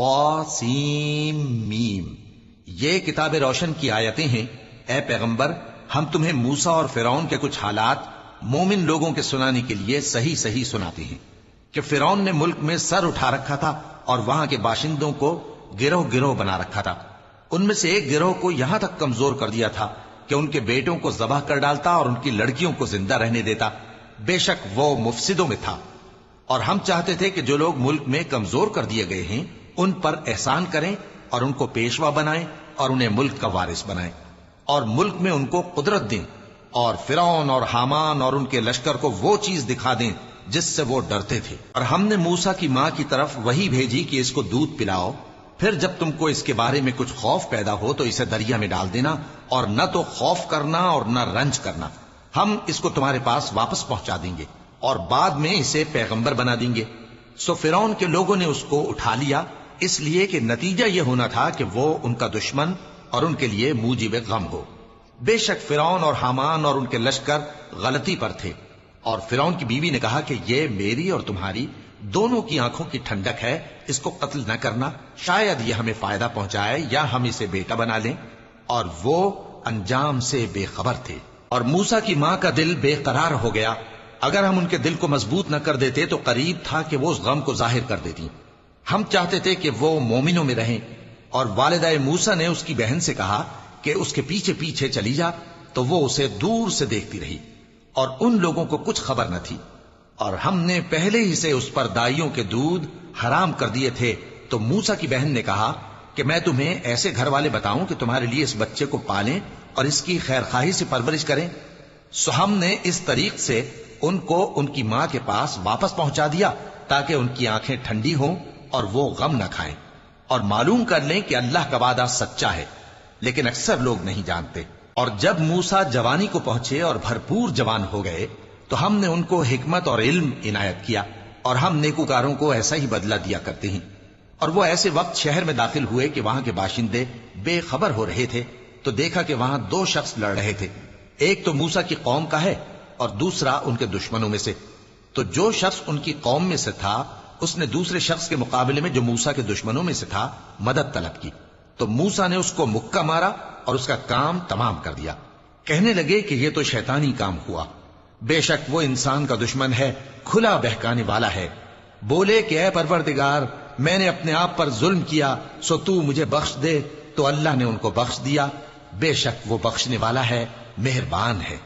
قاسم میم، یہ کتاب روشن کی آیتیں ہیں۔ اے پیغمبر، ہم تمہیں موسیٰ اور فرعون کے کچھ حالات مومن لوگوں کے سنانے کے لیے صحیح صحیح سناتے ہیں کہ فرعون نے ملک میں سر اٹھا رکھا تھا اور وہاں کے باشندوں کو گروہ گروہ بنا رکھا تھا۔ ان میں سے ایک گروہ کو یہاں تک کمزور کر دیا تھا کہ ان کے بیٹوں کو ذبح کر ڈالتا اور ان کی لڑکیوں کو زندہ رہنے دیتا۔ بے شک وہ مفسدوں میں تھا، اور ہم چاہتے تھے کہ جو لوگ ملک میں کمزور کر دیے گئے ہیں ان پر احسان کریں اور ان کو پیشوا بنائیں اور انہیں ملک کا وارث بنائیں، اور ملک میں ان کو قدرت دیں، اور فرعون اور حامان اور ان کے لشکر کو وہ چیز دکھا دیں جس سے وہ ڈرتے تھے۔ اور ہم نے موسیٰ کی ماں کی طرف وہی بھیجی کہ اس کو دودھ پلاؤ، پھر جب تم کو اس کے بارے میں کچھ خوف پیدا ہو تو اسے دریا میں ڈال دینا، اور نہ تو خوف کرنا اور نہ رنج کرنا، ہم اس کو تمہارے پاس واپس پہنچا دیں گے اور بعد میں اسے پیغمبر بنا دیں گے۔ سو فرعون کے لوگوں نے اس کو اٹھا لیا، اس لیے کہ نتیجہ یہ ہونا تھا کہ وہ ان کا دشمن اور ان کے لیے موجب غم ہو۔ بے شک فرعون اور حامان اور ان کے لشکر غلطی پر تھے، اور فرعون کی بیوی نے کہا کہ یہ میری اور تمہاری دونوں کی آنکھوں کی ٹھنڈک ہے، اس کو قتل نہ کرنا، شاید یہ ہمیں فائدہ پہنچائے یا ہم اسے بیٹا بنا لیں۔ اور وہ انجام سے بے خبر تھے۔ اور موسیٰ کی ماں کا دل بے قرار ہو گیا، اگر ہم ان کے دل کو مضبوط نہ کر دیتے تو قریب تھا کہ وہ اس غم کو ظاہر کر دیتی۔ ہم چاہتے تھے کہ وہ مومنوں میں رہیں، اور والدہ موسیٰ نے اس کی بہن سے کہا کہ اس کے پیچھے پیچھے چلی جا، تو وہ اسے دور سے دیکھتی رہی، اور ان لوگوں کو کچھ خبر نہ تھی۔ اور ہم نے پہلے ہی سے اس پر دائیوں کے دودھ حرام کر دیے تھے۔ تو موسیٰ کی بہن نے کہا کہ میں تمہیں ایسے گھر والے بتاؤں کہ تمہارے لیے اس بچے کو پالیں اور اس کی خیر خواہی سے پرورش کریں۔ سو ہم نے اس طریق سے ان کو ان کی ماں کے پاس واپس پہنچا دیا تاکہ ان کی آنکھیں ٹھنڈی ہوں اور وہ غم نہ کھائیں، اور معلوم کر لیں کہ اللہ کا وعدہ سچا ہے، لیکن اکثر لوگ نہیں جانتے۔ اور جب موسیٰ جوانی کو پہنچے اور بھرپور جوان ہو گئے تو ہم نے ان کو حکمت اور علم عنایت کیا، اور ہم نیکوکاروں کو ایسا ہی بدلہ دیا کرتے ہیں۔ اور وہ ایسے وقت شہر میں داخل ہوئے کہ وہاں کے باشندے بے خبر ہو رہے تھے، تو دیکھا کہ وہاں دو شخص لڑ رہے تھے، ایک تو موسیٰ کی قوم کا ہے اور دوسرا ان کے دشمنوں میں سے۔ تو جو شخص ان کی قوم میں سے تھا اس نے دوسرے شخص کے مقابلے میں جو موسیٰ کے دشمنوں میں سے تھا مدد طلب کی، تو موسیٰ نے اس کو مکہ مارا اور اس کا کام تمام کر دیا۔ کہنے لگے کہ یہ تو شیطانی کام ہوا، بے شک وہ انسان کا دشمن ہے، کھلا بہکانے والا ہے۔ بولے کہ اے پروردگار، میں نے اپنے آپ پر ظلم کیا، سو تو مجھے بخش دے، تو اللہ نے ان کو بخش دیا، بے شک وہ بخشنے والا ہے، مہربان ہے۔